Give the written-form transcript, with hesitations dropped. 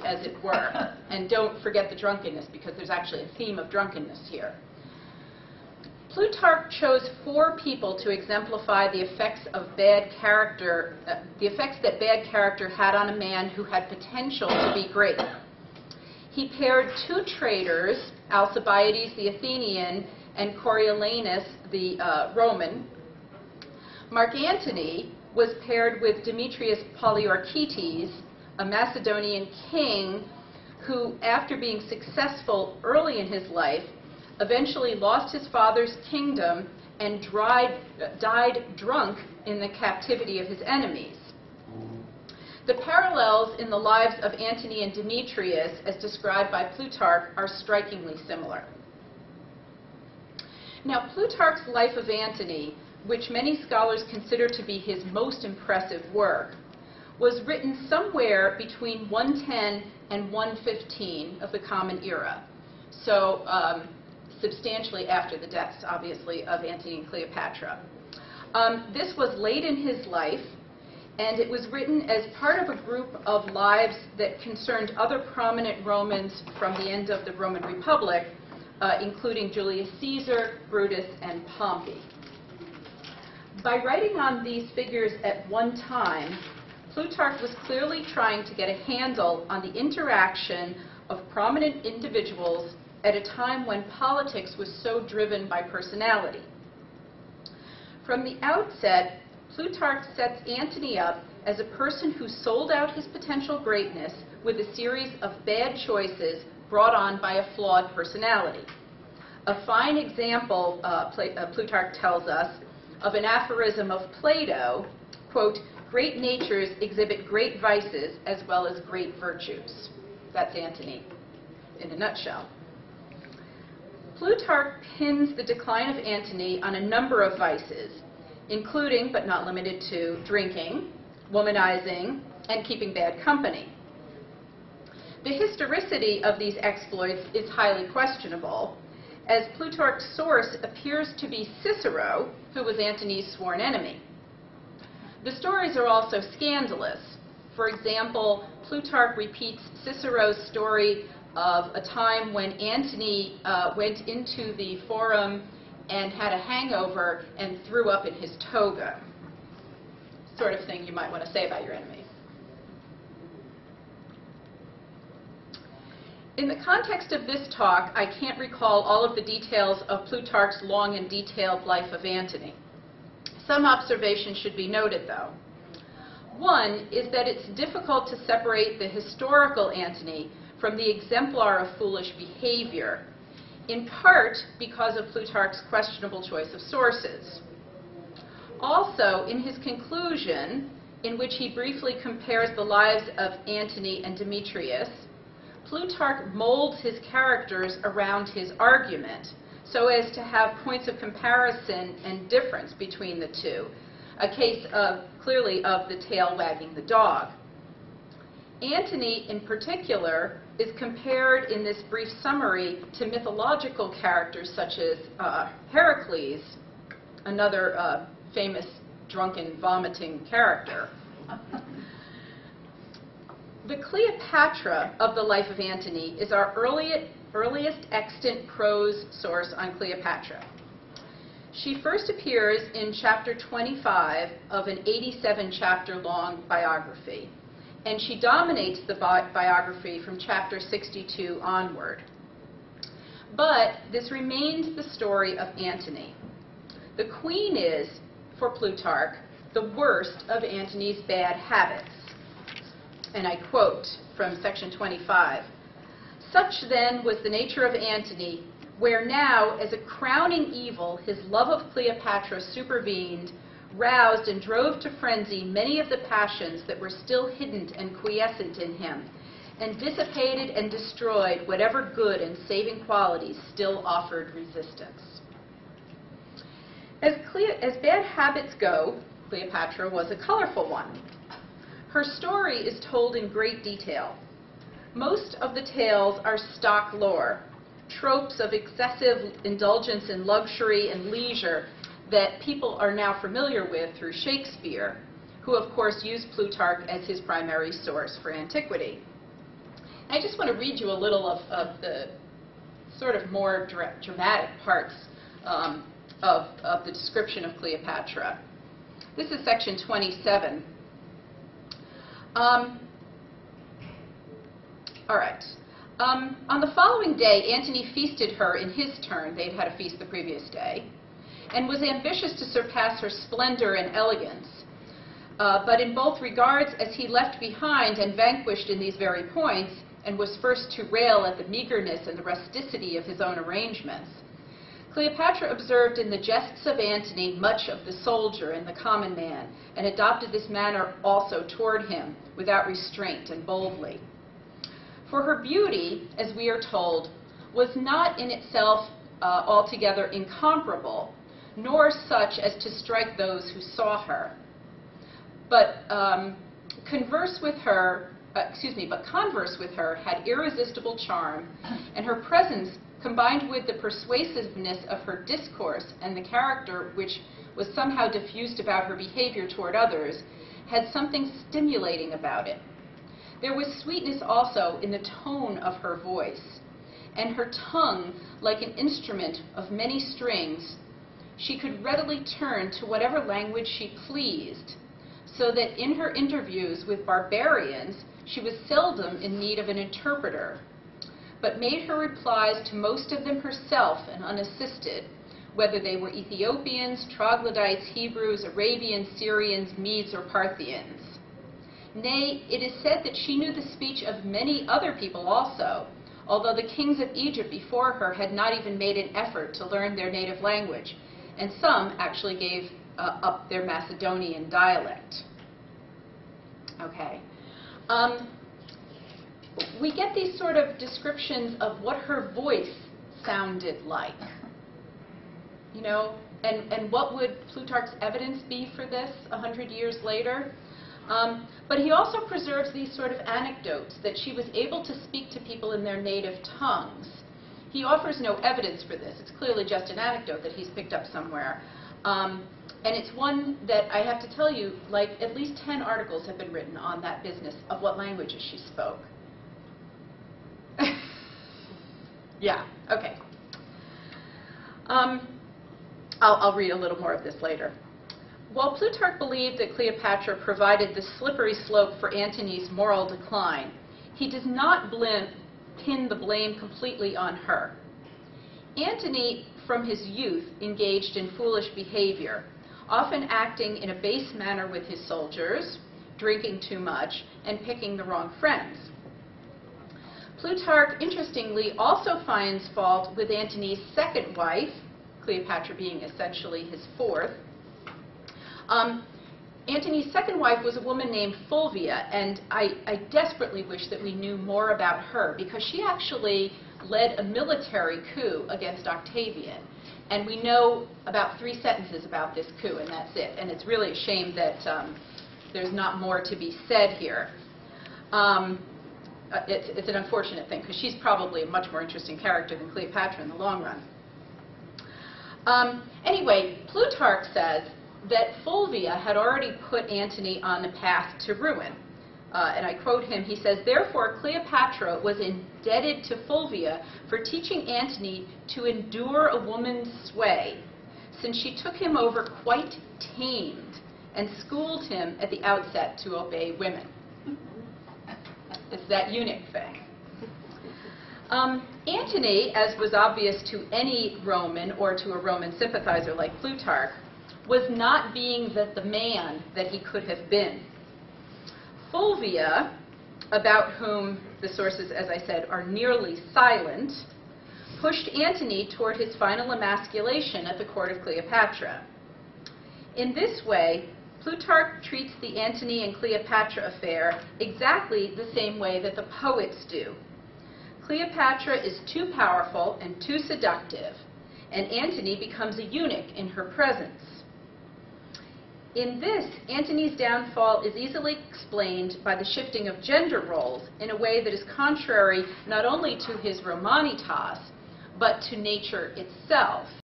as it were. And don't forget the drunkenness, because there's actually a theme of drunkenness here. Plutarch chose 4 people to exemplify the effects of bad character, the effects that bad character had on a man who had potential to be great. He paired 2 traitors, Alcibiades the Athenian and Coriolanus the Roman. Mark Antony was paired with Demetrius Poliorcetes, a Macedonian king who, after being successful early in his life, eventually lost his father's kingdom and died drunk in the captivity of his enemies. The parallels in the lives of Antony and Demetrius, as described by Plutarch, are strikingly similar. Now, Plutarch's Life of Antony, which many scholars consider to be his most impressive work, was written somewhere between 110 and 115 of the Common Era. So, substantially after the deaths, obviously, of Antony and Cleopatra. This was late in his life, and it was written as part of a group of lives that concerned other prominent Romans from the end of the Roman Republic, including Julius Caesar, Brutus, and Pompey. By writing on these figures at one time, Plutarch was clearly trying to get a handle on the interaction of prominent individuals at a time when politics was so driven by personality. From the outset, Plutarch sets Antony up as a person who sold out his potential greatness with a series of bad choices brought on by a flawed personality. A fine example, Plutarch tells us, of an aphorism of Plato, quote, "Great natures exhibit great vices as well as great virtues." That's Antony in a nutshell. Plutarch pins the decline of Antony on a number of vices, including, but not limited to, drinking, womanizing, and keeping bad company. The historicity of these exploits is highly questionable, as Plutarch's source appears to be Cicero, who was Antony's sworn enemy. The stories are also scandalous. For example, Plutarch repeats Cicero's story of a time when Antony went into the forum and had a hangover and threw up in his toga. Sort of thing you might want to say about your enemy. In the context of this talk, I can't recall all of the details of Plutarch's long and detailed life of Antony. Some observations should be noted, though. One is that it's difficult to separate the historical Antony from the exemplar of foolish behavior, in part because of Plutarch's questionable choice of sources. Also, in his conclusion, in which he briefly compares the lives of Antony and Demetrius, Plutarch molds his characters around his argument so as to have points of comparison and difference between the two, a case clearly of the tail wagging the dog. Antony, in particular, is compared in this brief summary to mythological characters such as Heracles, another famous drunken, vomiting character. The Cleopatra of the life of Antony is our earliest extant prose source on Cleopatra. She first appears in chapter 25 of an 87-chapter-long biography, and she dominates the biography from chapter 62 onward. But this remains the story of Antony. The queen is, for Plutarch, the worst of Antony's bad habits. And I quote from section 25, "Such then was the nature of Antony, where now, as a crowning evil, his love of Cleopatra supervened, roused and drove to frenzy many of the passions that were still hidden and quiescent in him, and dissipated and destroyed whatever good and saving qualities still offered resistance." As bad habits go, Cleopatra was a colorful one. Her story is told in great detail. Most of the tales are stock lore, tropes of excessive indulgence in luxury and leisure that people are now familiar with through Shakespeare, who of course used Plutarch as his primary source for antiquity. I just want to read you a little of the sort of more dramatic parts of the description of Cleopatra. This is section 27. All right. On the following day, Antony feasted her in his turn. They'd had a feast the previous day, and was ambitious to surpass her splendor and elegance. But in both regards, as he left behind and vanquished in these very points, and was first to rail at the meagerness and the rusticity of his own arrangements, Cleopatra observed in the jests of Antony much of the soldier and the common man, and adopted this manner also toward him, without restraint and boldly. For her beauty, as we are told, was not in itself altogether incomparable, nor such as to strike those who saw her. But converse with her had irresistible charm, and her presence, combined with the persuasiveness of her discourse and the character which was somehow diffused about her behavior toward others, had something stimulating about it. There was sweetness also in the tone of her voice, and her tongue, like an instrument of many strings, she could readily turn to whatever language she pleased, so that in her interviews with barbarians, she was seldom in need of an interpreter, but made her replies to most of them herself and unassisted, whether they were Ethiopians, troglodytes, Hebrews, Arabians, Syrians, Medes, or Parthians. Nay, it is said that she knew the speech of many other people also, although the kings of Egypt before her had not even made an effort to learn their native language, and some actually gave up their Macedonian dialect. Okay. We get these sort of descriptions of what her voice sounded like. You know, and what would Plutarch's evidence be for this 100 years later? But he also preserves these sort of anecdotes that she was able to speak to people in their native tongues. He offers no evidence for this. It's clearly just an anecdote that he's picked up somewhere. And it's one that I have to tell you, like at least 10 articles have been written on that business of what languages she spoke. Yeah, okay. I'll read a little more of this later. While Plutarch believed that Cleopatra provided the slippery slope for Antony's moral decline, he does not pin the blame completely on her. Antony, from his youth, engaged in foolish behavior, often acting in a base manner with his soldiers, drinking too much, and picking the wrong friends. Plutarch, interestingly, also finds fault with Antony's second wife, Cleopatra being essentially his fourth. Antony's second wife was a woman named Fulvia, and I desperately wish that we knew more about her, because she actually led a military coup against Octavian. And we know about 3 sentences about this coup, and that's it. And it's really a shame that there's not more to be said here. It's an unfortunate thing, because she's probably a much more interesting character than Cleopatra in the long run. Anyway, Plutarch says that Fulvia had already put Antony on the path to ruin. And I quote him, he says, "Therefore Cleopatra was indebted to Fulvia for teaching Antony to endure a woman's sway, since she took him over quite tamed and schooled him at the outset to obey women." It's that eunuch thing. Antony, as was obvious to any Roman or to a Roman sympathizer like Plutarch, was not being the man that he could have been. Fulvia, about whom the sources, as I said, are nearly silent, pushed Antony toward his final emasculation at the court of Cleopatra. In this way, Plutarch treats the Antony and Cleopatra affair exactly the same way that the poets do. Cleopatra is too powerful and too seductive, and Antony becomes a eunuch in her presence. In this, Antony's downfall is easily explained by the shifting of gender roles in a way that is contrary not only to his Romanitas, but to nature itself.